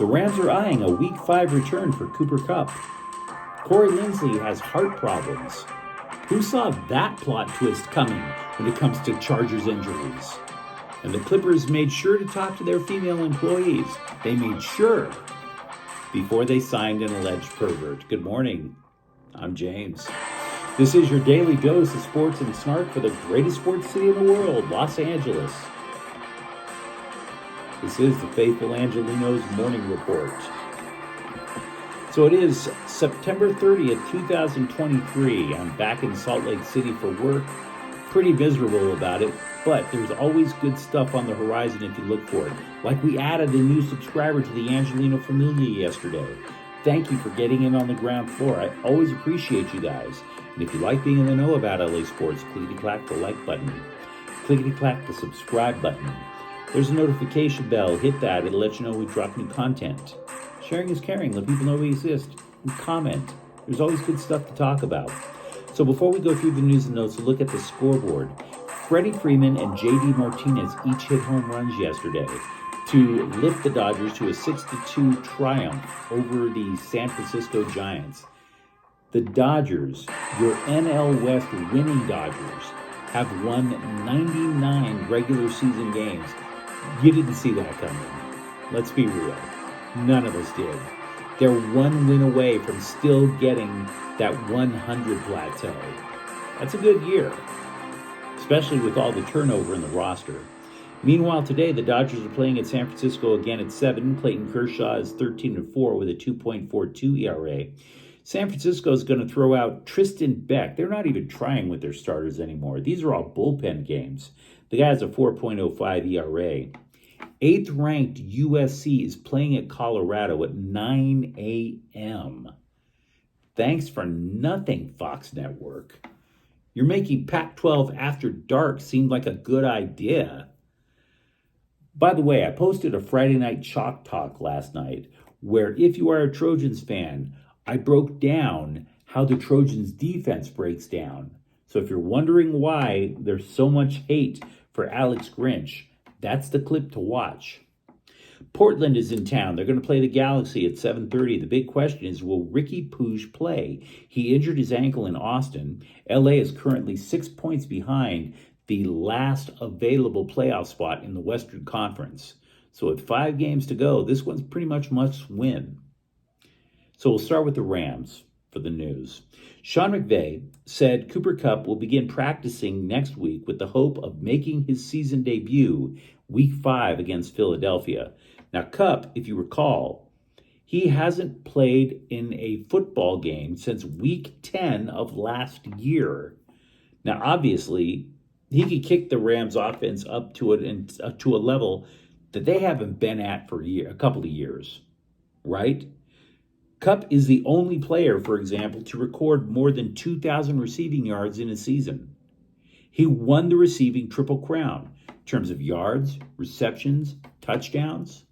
The Rams are eyeing a Week 5 return for Cooper Kupp. Corey Linsley has heart problems. Who saw that plot twist coming when it comes to Chargers injuries? And the Clippers made sure to talk to their female employees. They made sure before they signed an alleged pervert. Good morning. I'm James. This is your daily dose of sports and snark for the greatest sports city in the world, Los Angeles. This is the faithful Angelenos Morning Report. So it is September 30th, 2023. I'm back in Salt Lake City for work. Pretty miserable about it, but there's always good stuff on the horizon if you look for it. Like we added a new subscriber to the Angeleno Familia yesterday. Thank you for getting in on the ground floor. I always appreciate you guys. And if you like being in the know about LA sports, clickety-clack the like button. Clickety-clack the subscribe button. There's a notification bell. Hit that. It'll let you know we drop new content. Sharing is caring. Let people know we exist. And comment. There's always good stuff to talk about. So before we go through the news and notes, look at the scoreboard. Freddie Freeman and J.D. Martinez each hit home runs yesterday to lift the Dodgers to a 6-2 triumph over the San Francisco Giants. The Dodgers, your NL West winning Dodgers, have won 99 regular season games. You didn't see that coming. Let's be real. None of us did. They're one win away from still getting that 100 plateau. That's a good year, especially with all the turnover in the roster. Meanwhile, today, the Dodgers are playing at San Francisco again at 7. Clayton Kershaw is 13-4 with a 2.42 ERA. San Francisco is going to throw out Tristan Beck. They're not even trying with their starters anymore. These are all bullpen games. The guy has a 4.05 ERA. 8th-ranked USC is playing at Colorado at 9 a.m. Thanks for nothing, Fox Network. You're making Pac-12 after dark seem like a good idea. By the way, I posted a Friday Night Chalk Talk last night where, if you are a Trojans fan, I broke down how the Trojans defense breaks down. So if you're wondering why there's so much hate for Alex Grinch, that's the clip to watch. Portland is in town. They're going to play the Galaxy at 7:30. The big question is, will Ricky Pouge play? He injured his ankle in Austin. LA is currently 6 points behind the last available playoff spot in the Western Conference. So with 5 games to go, this one's pretty much must win. So we'll start with the Rams for the news. Sean McVay said Cooper Kupp will begin practicing next week with the hope of making his season debut Week 5 against Philadelphia. Now, Kupp, if you recall, he hasn't played in a football game since Week 10 of last year. Now, obviously, he could kick the Rams offense up to a level that they haven't been at for a couple of years, right? Kupp is the only player, for example, to record more than 2,000 receiving yards in a season. He won the receiving triple crown in terms of yards, receptions, touchdowns.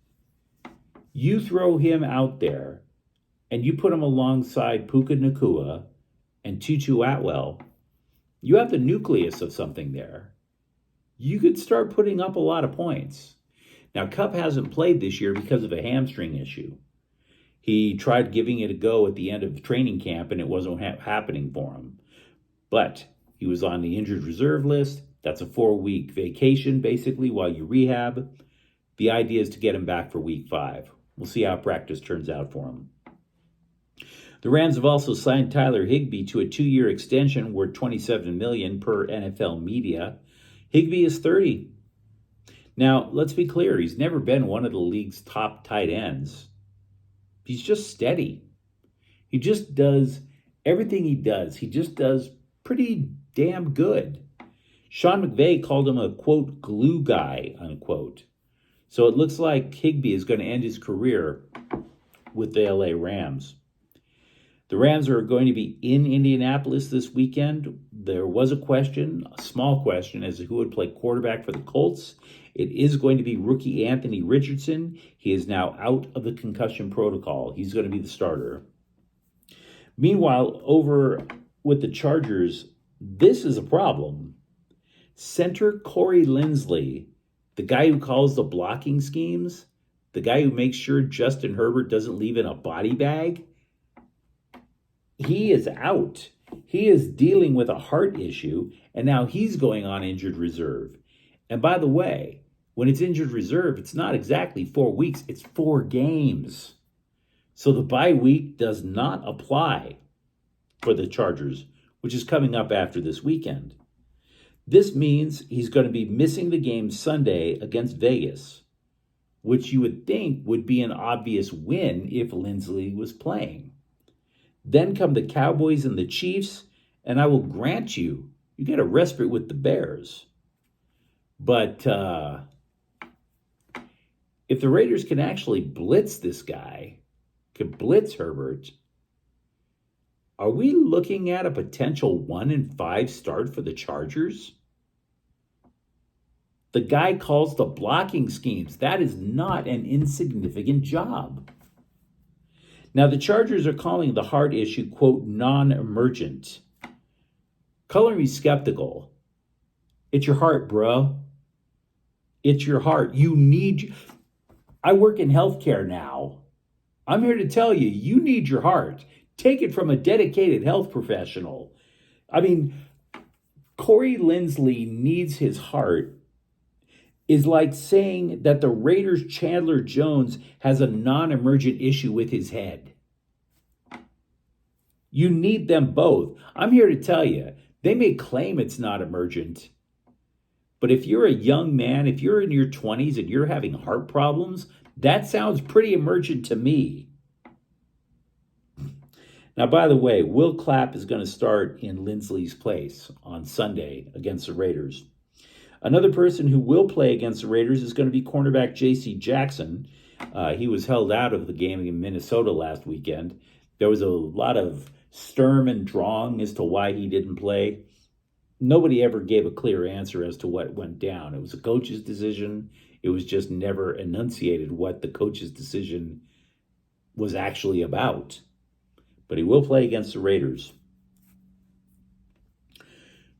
You throw him out there and you put him alongside Puka Nacua and Tutu Atwell, you have the nucleus of something there. You could start putting up a lot of points. Now, Kupp hasn't played this year because of a hamstring issue. He tried giving it a go at the end of training camp, and it wasn't happening for him. But he was on the injured reserve list. That's a 4-week vacation, basically, while you rehab. The idea is to get him back for Week 5. We'll see how practice turns out for him. The Rams have also signed Tyler Higbee to a 2-year extension worth $27 million per NFL media. Higbee is 30. Now, let's be clear. He's never been one of the league's top tight ends. He's just steady. He just does everything he does. He just does pretty damn good. Sean McVay called him a, quote, glue guy, unquote. So it looks like Higbee is going to end his career with the LA Rams. The Rams are going to be in Indianapolis this weekend. There was a small question, as to who would play quarterback for the Colts. It is going to be rookie Anthony Richardson. He is now out of the concussion protocol. He's going to be the starter. Meanwhile, over with the Chargers, this is a problem. Center Corey Linsley, the guy who calls the blocking schemes, the guy who makes sure Justin Herbert doesn't leave in a body bag, he is out. He is dealing with a heart issue, and now he's going on injured reserve. And by the way, when it's injured reserve, it's not exactly 4 weeks, it's 4 games. So the bye week does not apply for the Chargers, which is coming up after this weekend. This means he's going to be missing the game Sunday against Vegas, which you would think would be an obvious win if Linsley was playing. Then come the Cowboys and the Chiefs, and I will grant you get a respite with the Bears. But if the Raiders can actually blitz this guy, can blitz Herbert, are we looking at a potential 1-5 start for the Chargers? The guy calls the blocking schemes. That is not an insignificant job. Now, the Chargers are calling the heart issue, quote, non-emergent. Color me skeptical. It's your heart, bro. It's your heart. I work in healthcare now. I'm here to tell you, you need your heart. Take it from a dedicated health professional. I mean, Corey Linsley needs his heart is like saying that the Raiders' Chandler Jones has a non-emergent issue with his head. You need them both. I'm here to tell you, they may claim it's not emergent, but if you're a young man, if you're in your 20s and you're having heart problems, that sounds pretty emergent to me. Now, by the way, Will Clapp is going to start in Linsley's place on Sunday against the Raiders. Another person who will play against the Raiders is going to be cornerback J.C. Jackson. He was held out of the game in Minnesota last weekend. There was a lot of sturm and drang as to why he didn't play. Nobody ever gave a clear answer as to what went down. It was a coach's decision. It was just never enunciated what the coach's decision was actually about. But he will play against the Raiders.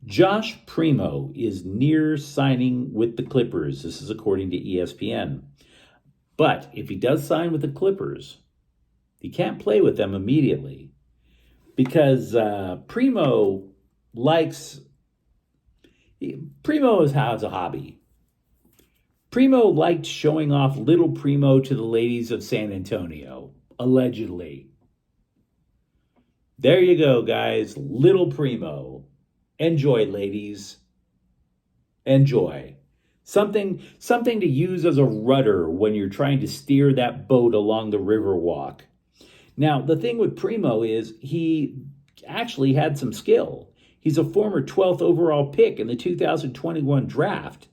Josh Primo is near signing with the Clippers. This is according to ESPN. But if he does sign with the Clippers, he can't play with them immediately because Primo has a hobby. Primo liked showing off little Primo to the ladies of San Antonio, allegedly. There you go, guys. Little Primo. Enjoy, ladies. Enjoy. Something to use as a rudder when you're trying to steer that boat along the river walk. Now, the thing with Primo is he actually had some skill. He's a former 12th overall pick in the 2021 draft.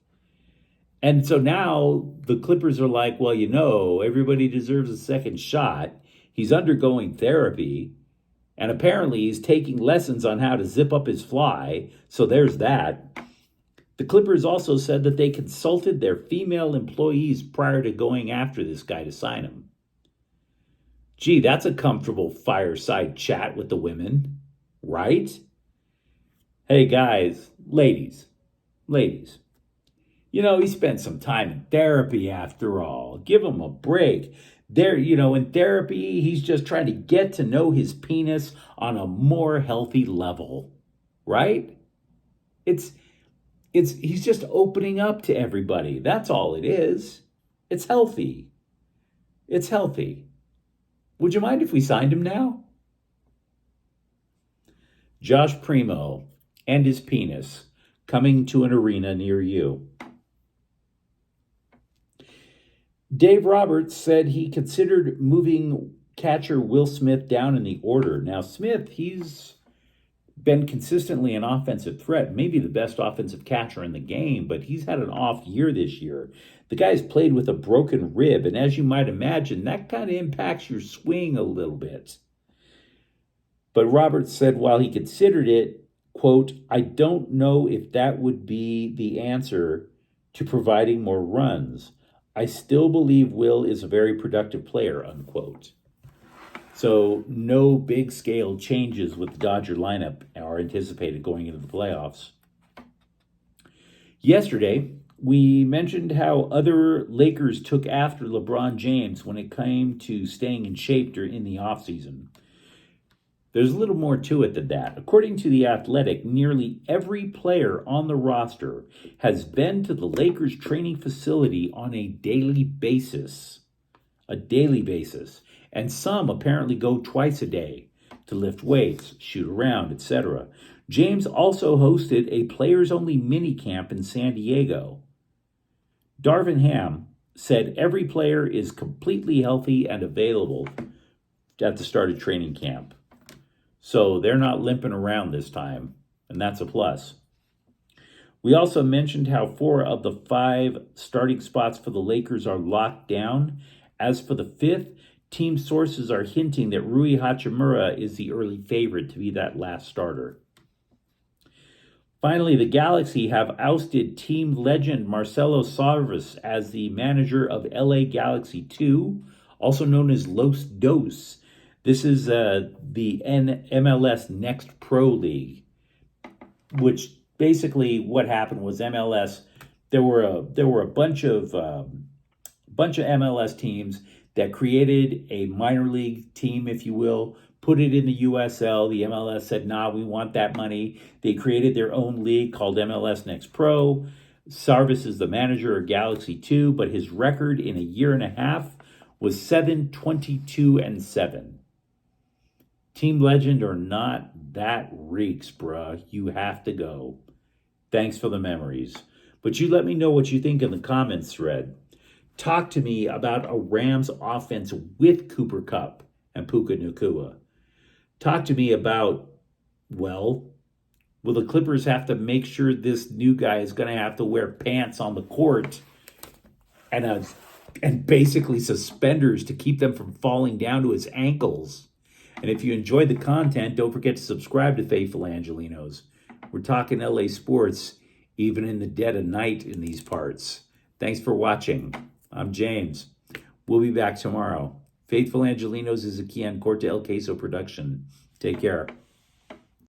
And so now the Clippers are like, well, everybody deserves a second shot. He's undergoing therapy. And apparently he's taking lessons on how to zip up his fly. So there's that. The Clippers also said that they consulted their female employees prior to going after this guy to sign him. Gee, that's a comfortable fireside chat with the women, right? Hey, guys, ladies. He spent some time in therapy after all. Give him a break. In therapy, he's just trying to get to know his penis on a more healthy level, right? He's just opening up to everybody. That's all it is. It's healthy. It's healthy. Would you mind if we signed him now? Josh Primo and his penis coming to an arena near you. Dave Roberts said he considered moving catcher Will Smith down in the order. Now, Smith, he's been consistently an offensive threat, maybe the best offensive catcher in the game, but he's had an off year this year. The guy's played with a broken rib, and as you might imagine, that kind of impacts your swing a little bit. But Roberts said while he considered it, quote, I don't know if that would be the answer to providing more runs. I still believe Will is a very productive player, unquote. So no big scale changes with the Dodger lineup are anticipated going into the playoffs. Yesterday, We mentioned how other Lakers took after LeBron James when it came to staying in shape in the offseason. There's a little more to it than that. According to The Athletic, nearly every player on the roster has been to the Lakers training facility on a daily basis. And some apparently go twice a day to lift weights, shoot around, etc. James also hosted a players-only mini camp in San Diego. Darvin Ham said every player is completely healthy and available at the start of training camp. So they're not limping around this time, and that's a plus. We also mentioned how 4 of the 5 starting spots for the Lakers are locked down. As for the 5th, team sources are hinting that Rui Hachimura is the early favorite to be that last starter. Finally, the Galaxy have ousted team legend Marcelo Sarvas as the manager of LA Galaxy 2, also known as Los Dos. This is the MLS Next Pro League, which basically what happened was MLS. There were a bunch of MLS teams that created a minor league team, if you will, put it in the USL. The MLS said, "Nah, we want that money." They created their own league called MLS Next Pro. Sarvis is the manager of Galaxy 2, but his record in a year and a half was 7-22-7. Team legend or not, that reeks, bruh. You have to go. Thanks for the memories. But you let me know what you think in the comments thread. Talk to me about a Rams offense with Cooper Kupp and Puka Nacua. Talk to me about, will the Clippers have to make sure this new guy is going to have to wear pants on the court and basically suspenders to keep them from falling down to his ankles? And if you enjoyed the content, don't forget to subscribe to Faithful Angelenos. We're talking LA sports, even in the dead of night in these parts. Thanks for watching. I'm James. We'll be back tomorrow. Faithful Angelenos is a Kian Corte El Queso production. Take care.